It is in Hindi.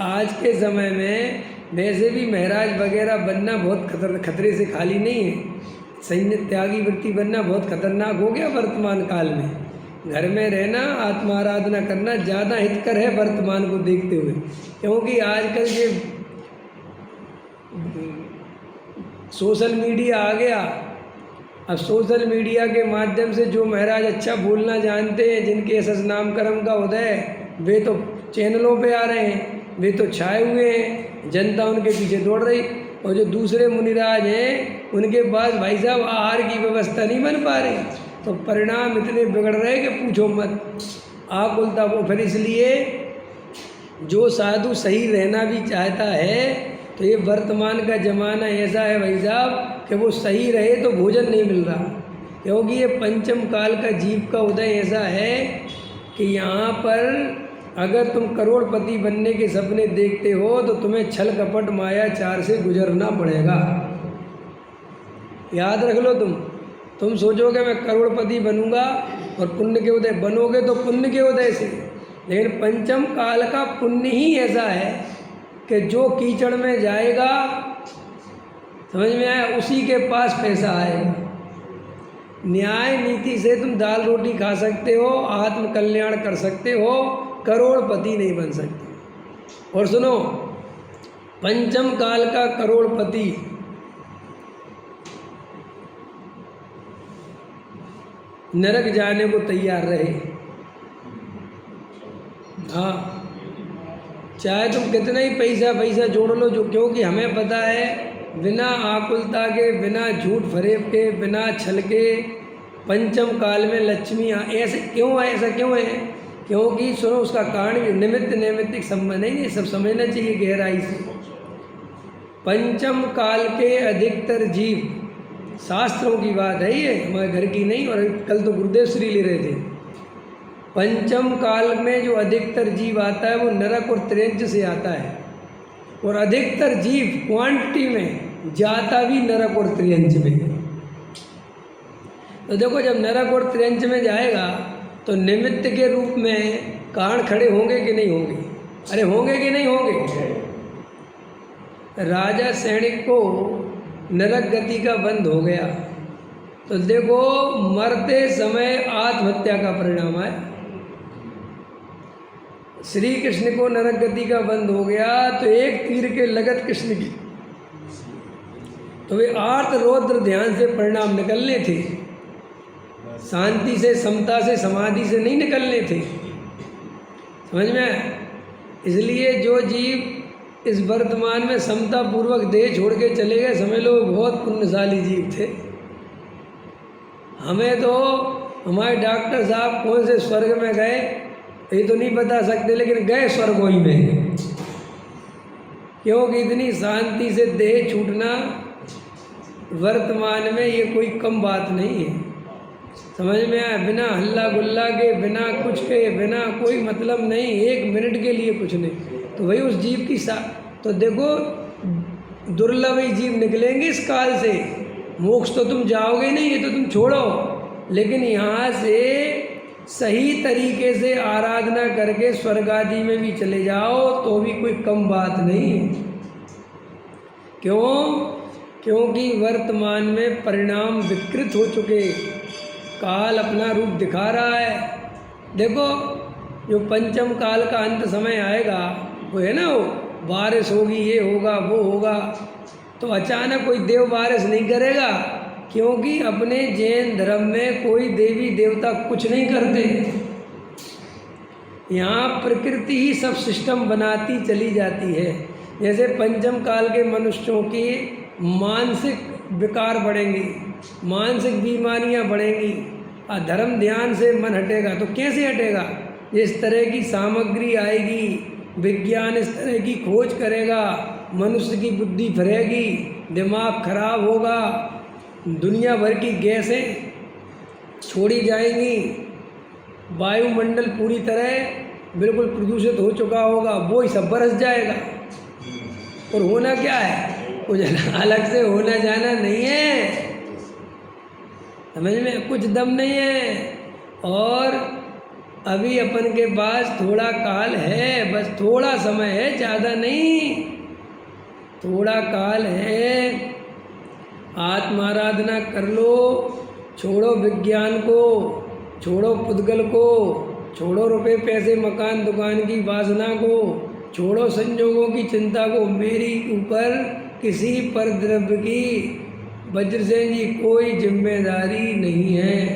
आज के समय में वैसे भी महाराज वगैरह बनना बहुत खतरे से खाली नहीं है। सैन्य त्यागी वृत्ति बनना बहुत खतरनाक हो गया वर्तमान काल में। घर में रहना, आत्माराधना करना ज़्यादा हितकर है वर्तमान को देखते हुए, क्योंकि आजकल ये सोशल मीडिया आ गया। अब सोशल मीडिया के माध्यम से जो महाराज अच्छा बोलना जानते हैं, जिनके यशस नाम कर्म का उदय, वे तो चैनलों पे आ रहे हैं, वे तो छाए हुए हैं, जनता उनके पीछे दौड़ रही। और जो दूसरे मुनिराज हैं उनके पास भाई साहब आहार की व्यवस्था नहीं बन पा रही, तो परिणाम इतने बिगड़ रहे कि पूछो मत। आकुलता वो फिर इसलिए जो साधु सही रहना भी चाहता है, तो ये वर्तमान का ज़माना ऐसा है भाई साहब कि वो सही रहे तो भोजन नहीं मिल रहा, क्योंकि ये पंचम काल का जीव का उदय ऐसा है कि यहाँ पर अगर तुम करोड़पति बनने के सपने देखते हो तो तुम्हें छल कपट माया चार से गुजरना पड़ेगा। याद रख लो, तुम सोचोगे मैं करोड़पति बनूंगा और पुण्य के उदय, बनोगे तो पुण्य के उदय से, लेकिन पंचम काल का पुण्य ही ऐसा है कि जो कीचड़ में जाएगा, समझ में आया, उसी के पास पैसा आएगा। न्याय नीति से तुम दाल रोटी खा सकते हो, आत्म कल्याण कर सकते हो, करोड़पति नहीं बन सकते। और सुनो, पंचम काल का करोड़पति नरक जाने को तैयार रहे। हाँ, चाहे तुम कितना ही पैसा जोड़ लो, जो, क्योंकि हमें पता है बिना आकुलता के, बिना झूठ फरेब के, बिना छल के पंचम काल में लक्ष्मी ऐसे क्यों है, ऐसा क्यों है? क्योंकि सुनो, उसका कारण भी निमित्त नैमित्तिक संबंध नहीं, ये सब समझना चाहिए गहराई से। पंचम काल के अधिकतर जीव, शास्त्रों की बात है ये, हमारे घर की नहीं, और कल तो गुरुदेव श्री ले रहे थे। पंचम काल में जो अधिकतर जीव आता है वो नरक और त्रियंच से आता है, और अधिकतर जीव क्वांटिटी में जाता भी नरक और त्रियंच में। तो देखो, जब नरक और त्रियंच में जाएगा तो निमित्त के रूप में कारण खड़े होंगे कि नहीं होंगे? अरे होंगे कि नहीं होंगे? राजा सैनिक को नरक गति का बंद हो गया, तो देखो मरते समय आत्महत्या का परिणाम है। श्री कृष्ण को नरक गति का बंद हो गया तो एक तीर के लगत कृष्ण की, तो वे आर्त रौद्र ध्यान से परिणाम निकलने थे, शांति से, समता से, समाधि से नहीं निकलने थे। समझ में? इसलिए जो जीव इस वर्तमान में समता पूर्वक देह छोड़ के चले गए, समझ लो बहुत पुण्यशाली जीव थे। हमें तो हमारे डॉक्टर साहब कौन से स्वर्ग में गए ये तो नहीं बता सकते, लेकिन गए स्वर्गों में, क्योंकि इतनी शांति से देह छूटना वर्तमान में ये कोई कम बात नहीं है। समझ में आया? बिना हल्ला गुल्ला के, बिना कुछ के, बिना कोई मतलब नहीं, एक मिनट के लिए कुछ नहीं, तो वही उस जीव की तो देखो दुर्लभ ही जीव निकलेंगे इस काल से। मोक्ष तो तुम जाओगे नहीं, ये तो तुम छोड़ो, लेकिन यहाँ से सही तरीके से आराधना करके स्वर्ग आदि में भी चले जाओ तो भी कोई कम बात नहीं है। क्यों? क्योंकि वर्तमान में परिणाम विकृत हो चुके, काल अपना रूप दिखा रहा है। देखो, जो पंचम काल का अंत समय आएगा वो है ना, वो बारिश होगी, ये होगा, वो होगा, तो अचानक कोई देव बारिश नहीं करेगा, क्योंकि अपने जैन धर्म में कोई देवी देवता कुछ नहीं करते। यहाँ प्रकृति ही सब सिस्टम बनाती चली जाती है। जैसे पंचम काल के मनुष्यों की मानसिक विकार बढ़ेंगी, मानसिक बीमारियाँ बढ़ेंगी, धर्म ध्यान से मन हटेगा, तो कैसे हटेगा? इस तरह की सामग्री आएगी, विज्ञान इस तरह की खोज करेगा, मनुष्य की बुद्धि फिरेगी, दिमाग खराब होगा, दुनिया भर की गैसें छोड़ी जाएंगी, वायुमंडल पूरी तरह बिल्कुल प्रदूषित हो चुका होगा, वो ही सब बरस जाएगा। और होना क्या है? कुछ अलग से होना जाना नहीं है, समझ में? कुछ दम नहीं है। और अभी अपन के पास थोड़ा काल है, बस थोड़ा समय है, ज़्यादा नहीं, थोड़ा काल है। आत्माराधना कर लो, छोड़ो विज्ञान को, छोड़ो पुद्गल को, छोड़ो रुपए पैसे मकान दुकान की वासना को, छोड़ो संजोगों की चिंता को। मेरी ऊपर किसी पर द्रव्य की वज्रसेन जी कोई जिम्मेदारी नहीं है।